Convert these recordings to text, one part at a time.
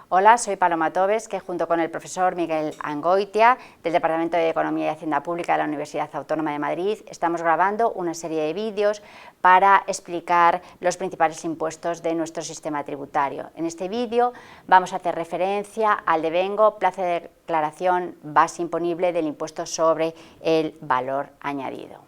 Hola, soy Paloma Tobes, que junto con el profesor Miguel Angoitia, del Departamento de Economía y Hacienda Pública de la Universidad Autónoma de Madrid, estamos grabando una serie de vídeos para explicar los principales impuestos de nuestro sistema tributario. En este vídeo vamos a hacer referencia al devengo, plazo de declaración, base imponible del impuesto sobre el valor añadido.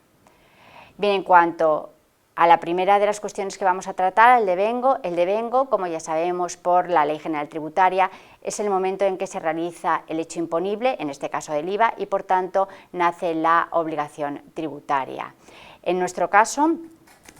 Bien, en cuanto a la primera de las cuestiones que vamos a tratar, el devengo, como ya sabemos por la Ley General Tributaria, es el momento en que se realiza el hecho imponible, en este caso del IVA, y por tanto nace la obligación tributaria. En nuestro caso,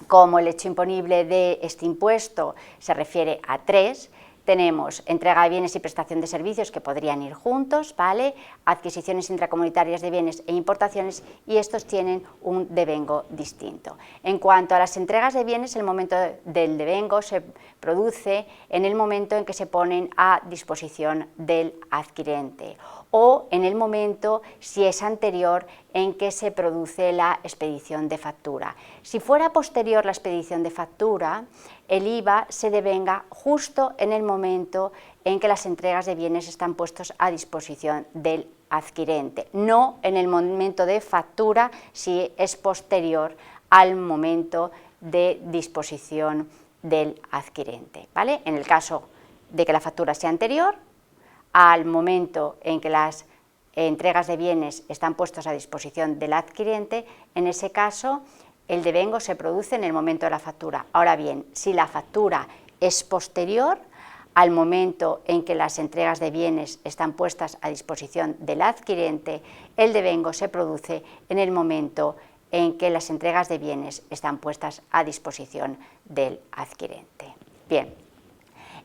como el hecho imponible de este impuesto se refiere a tres, tenemos entrega de bienes y prestación de servicios que podrían ir juntos, ¿vale? Adquisiciones intracomunitarias de bienes e importaciones, y estos tienen un devengo distinto. En cuanto a las entregas de bienes, el momento del devengo se produce en el momento en que se ponen a disposición del adquirente o en el momento, si es anterior, en que se produce la expedición de factura. Si fuera posterior la expedición de factura, el IVA se devenga justo en el momento en que las entregas de bienes están puestos a disposición del adquirente, no en el momento de factura si es posterior al momento de disposición del adquirente, ¿vale? En el caso de que la factura sea anterior al momento en que las entregas de bienes están puestos a disposición del adquirente, en ese caso el devengo se produce en el momento de la factura. Ahora bien, si la factura es posterior al momento en que las entregas de bienes están puestas a disposición del adquirente, el devengo se produce en el momento en que las entregas de bienes están puestas a disposición del adquirente. Bien.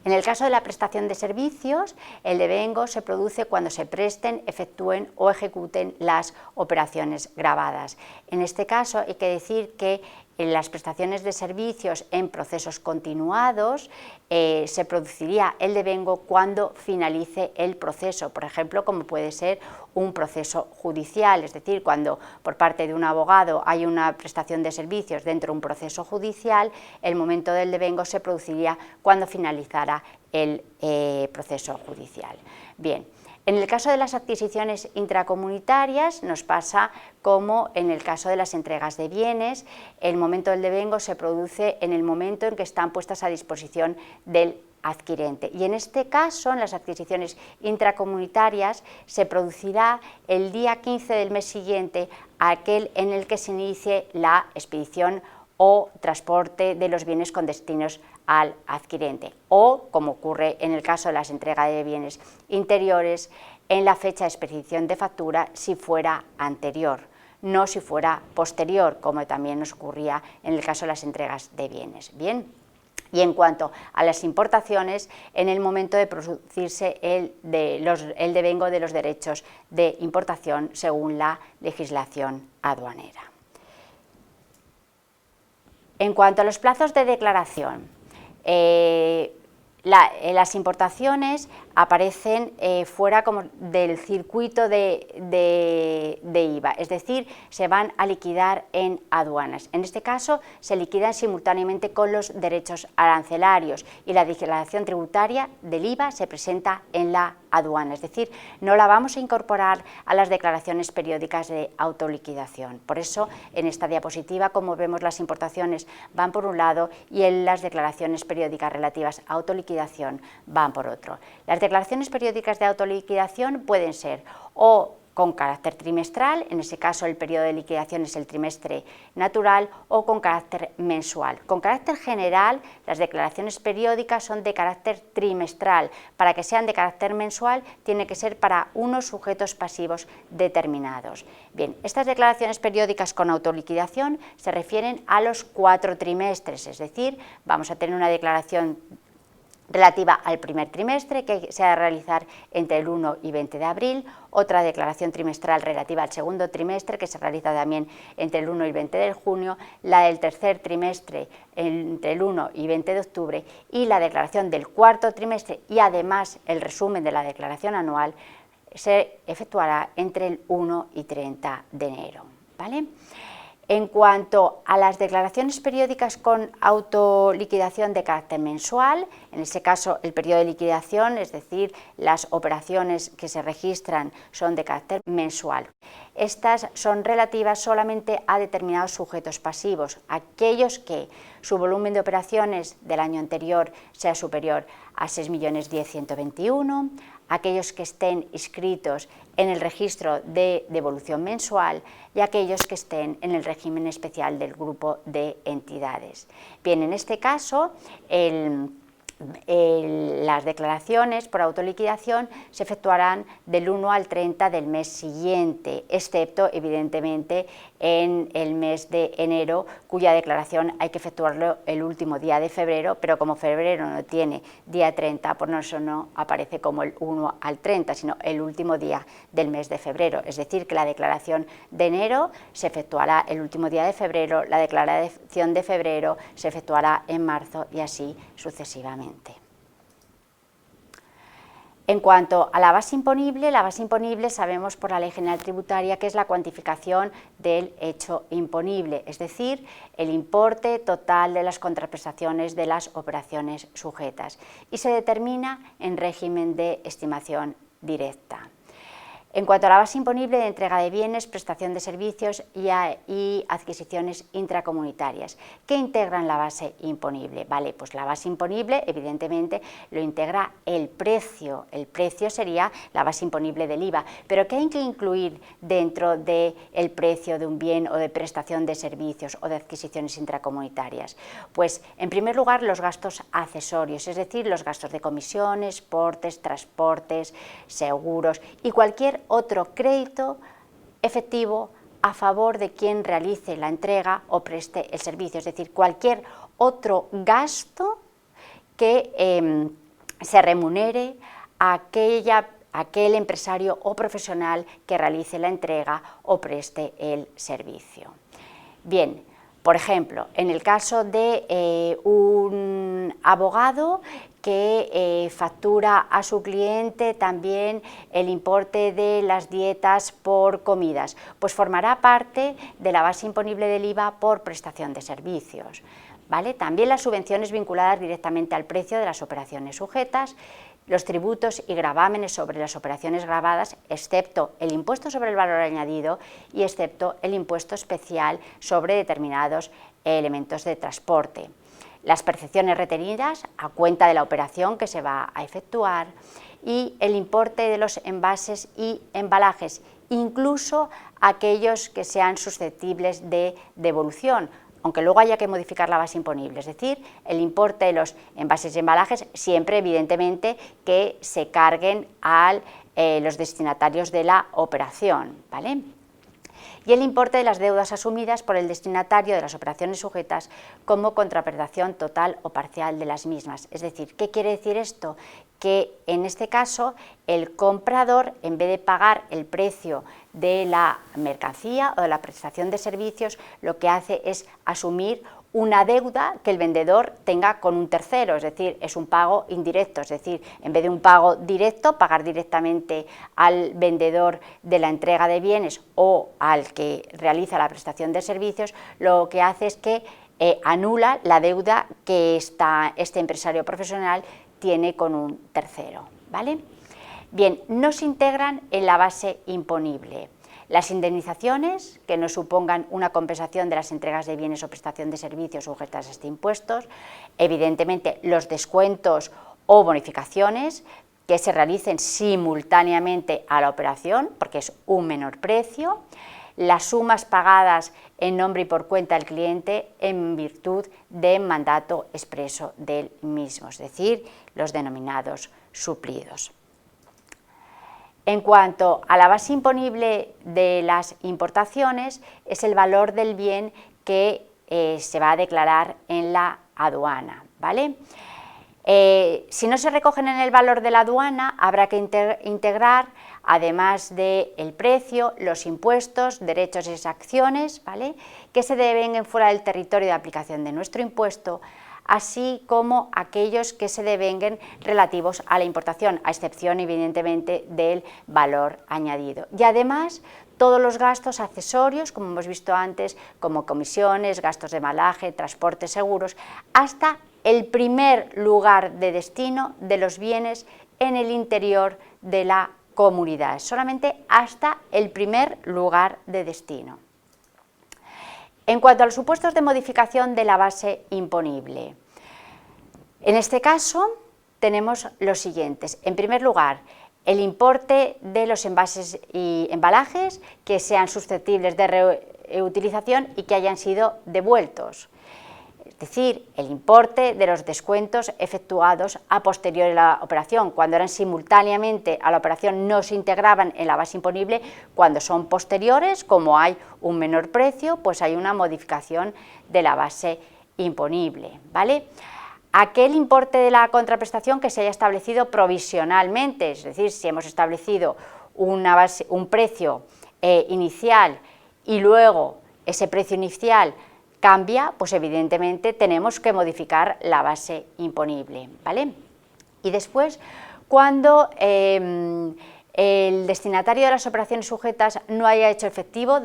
En el caso de la prestación de servicios, el devengo se produce cuando se presten, efectúen o ejecuten las operaciones gravadas. En este caso hay que decir que en las prestaciones de servicios en procesos continuados se produciría el devengo cuando finalice el proceso, por ejemplo, como puede ser un proceso judicial, es decir, cuando por parte de un abogado hay una prestación de servicios dentro de un proceso judicial, el momento del devengo se produciría cuando finalizara el proceso judicial. Bien. En el caso de las adquisiciones intracomunitarias nos pasa como en el caso de las entregas de bienes, el momento del devengo se produce en el momento en que están puestas a disposición del adquirente, y en este caso, en las adquisiciones intracomunitarias, se producirá el día 15 del mes siguiente a aquel en el que se inicie la expedición o transporte de los bienes con destinos al adquirente, o, como ocurre en el caso de las entregas de bienes interiores, en la fecha de expedición de factura si fuera anterior, no si fuera posterior, como también nos ocurría en el caso de las entregas de bienes. Bien. Y en cuanto a las importaciones, en el momento de producirse el devengo de los derechos de importación según la legislación aduanera. En cuanto a los plazos de declaración, las importaciones aparecen fuera como del circuito de IVA, es decir, se van a liquidar en aduanas. En este caso se liquidan simultáneamente con los derechos arancelarios y la declaración tributaria del IVA se presenta en la aduana, es decir, no la vamos a incorporar a las declaraciones periódicas de autoliquidación. Por eso, en esta diapositiva, como vemos, las importaciones van por un lado y en las declaraciones periódicas relativas a autoliquidación van por otro. Las declaraciones periódicas de autoliquidación pueden ser o con carácter trimestral, en ese caso el periodo de liquidación es el trimestre natural, o con carácter mensual. Con carácter general, las declaraciones periódicas son de carácter trimestral. Para que sean de carácter mensual, tiene que ser para unos sujetos pasivos determinados. Bien, estas declaraciones periódicas con autoliquidación se refieren a los 4 trimestres, es decir, vamos a tener una declaración relativa al primer trimestre, que se ha de realizar entre el 1 y 20 de abril, otra declaración trimestral relativa al segundo trimestre, que se realiza también entre el 1 y 20 de junio, la del tercer trimestre entre el 1 y 20 de octubre, y la declaración del cuarto trimestre y además el resumen de la declaración anual se efectuará entre el 1 y 30 de enero. ¿Vale? En cuanto a las declaraciones periódicas con autoliquidación de carácter mensual, en ese caso el periodo de liquidación, es decir, las operaciones que se registran son de carácter mensual. Estas son relativas solamente a determinados sujetos pasivos, aquellos que su volumen de operaciones del año anterior sea superior a 6.010.121, aquellos que estén inscritos en el registro de devolución mensual y aquellos que estén en el régimen especial del grupo de entidades. Bien, en este caso, las declaraciones por autoliquidación se efectuarán del 1 al 30 del mes siguiente, excepto, evidentemente, en el mes de enero, cuya declaración hay que efectuarlo el último día de febrero, pero como febrero no tiene día 30, por eso no aparece como el 1 al 30, sino el último día del mes de febrero. Es decir, que la declaración de enero se efectuará el último día de febrero, la declaración de febrero se efectuará en marzo y así sucesivamente. En cuanto a la base imponible sabemos por la Ley General Tributaria que es la cuantificación del hecho imponible, es decir, el importe total de las contraprestaciones de las operaciones sujetas, y se determina en régimen de estimación directa. En cuanto a la base imponible de entrega de bienes, prestación de servicios y adquisiciones intracomunitarias, ¿qué integran la base imponible? Vale, pues la base imponible evidentemente lo integra el precio sería la base imponible del IVA, pero ¿qué hay que incluir dentro del precio de un bien o de prestación de servicios o de adquisiciones intracomunitarias? Pues en primer lugar los gastos accesorios, es decir, los gastos de comisiones, portes, transportes, seguros y cualquier otro crédito efectivo a favor de quien realice la entrega o preste el servicio, es decir, cualquier otro gasto que se remunere a aquel empresario o profesional que realice la entrega o preste el servicio. Bien, por ejemplo, en el caso de un abogado que factura a su cliente también el importe de las dietas por comidas, pues formará parte de la base imponible del IVA por prestación de servicios, ¿vale? También las subvenciones vinculadas directamente al precio de las operaciones sujetas, los tributos y gravámenes sobre las operaciones gravadas, excepto el impuesto sobre el valor añadido y excepto el impuesto especial sobre determinados elementos de transporte. Las percepciones retenidas a cuenta de la operación que se va a efectuar y el importe de los envases y embalajes, incluso aquellos que sean susceptibles de devolución, aunque luego haya que modificar la base imponible, es decir, el importe de los envases y embalajes siempre evidentemente que se carguen a los destinatarios de la operación, ¿vale? Y el importe de las deudas asumidas por el destinatario de las operaciones sujetas como contraprestación total o parcial de las mismas. Es decir, ¿qué quiere decir esto? Que en este caso el comprador, en vez de pagar el precio de la mercancía o de la prestación de servicios, lo que hace es asumir una deuda que el vendedor tenga con un tercero, es decir, es un pago indirecto, es decir, en vez de un pago directo, pagar directamente al vendedor de la entrega de bienes o al que realiza la prestación de servicios, lo que hace es que anula la deuda que este empresario profesional tiene con un tercero, ¿vale? Bien, no se integran en la base imponible las indemnizaciones que no supongan una compensación de las entregas de bienes o prestación de servicios sujetas a este impuesto, evidentemente los descuentos o bonificaciones que se realicen simultáneamente a la operación, porque es un menor precio, las sumas pagadas en nombre y por cuenta del cliente en virtud de mandato expreso del mismo, es decir, los denominados suplidos. En cuanto a la base imponible de las importaciones, es el valor del bien que se va a declarar en la aduana, ¿vale? Si no se recogen en el valor de la aduana, habrá que integrar, además del precio, los impuestos, derechos y exacciones, ¿vale?, que se deben fuera del territorio de aplicación de nuestro impuesto, así como aquellos que se devenguen relativos a la importación, a excepción evidentemente del valor añadido. Y además todos los gastos accesorios, como hemos visto antes, como comisiones, gastos de embalaje, transportes, seguros, hasta el primer lugar de destino de los bienes en el interior de la comunidad, solamente hasta el primer lugar de destino. En cuanto a los supuestos de modificación de la base imponible, en este caso tenemos los siguientes. En primer lugar, el importe de los envases y embalajes que sean susceptibles de reutilización y que hayan sido devueltos. Es decir, el importe de los descuentos efectuados a posteriori de la operación, cuando eran simultáneamente a la operación no se integraban en la base imponible, cuando son posteriores, como hay un menor precio, pues hay una modificación de la base imponible, ¿vale? Aquel importe de la contraprestación que se haya establecido provisionalmente, es decir, si hemos establecido un precio inicial y luego ese precio inicial cambia, pues evidentemente tenemos que modificar la base imponible, ¿vale? Y después, cuando el destinatario de las operaciones sujetas no haya hecho efectivo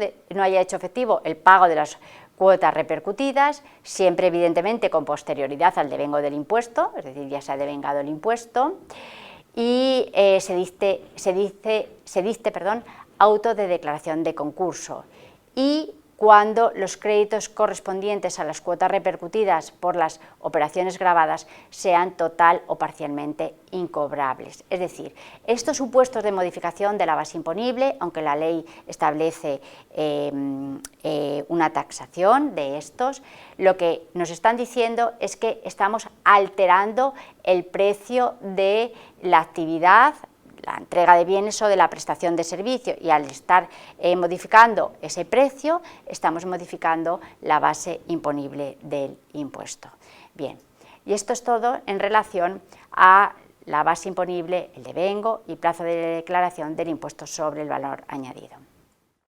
el pago de las cuotas repercutidas, siempre evidentemente con posterioridad al devengo del impuesto, es decir, ya se ha devengado el impuesto, y se dicte auto de declaración de concurso, y cuando los créditos correspondientes a las cuotas repercutidas por las operaciones gravadas sean total o parcialmente incobrables. Es decir, estos supuestos de modificación de la base imponible, aunque la ley establece una taxación de estos, lo que nos están diciendo es que estamos alterando el precio de la actividad, la entrega de bienes o de la prestación de servicio, y al estar modificando ese precio, estamos modificando la base imponible del impuesto. Bien, y esto es todo en relación a la base imponible, el devengo y plazo de declaración del impuesto sobre el valor añadido.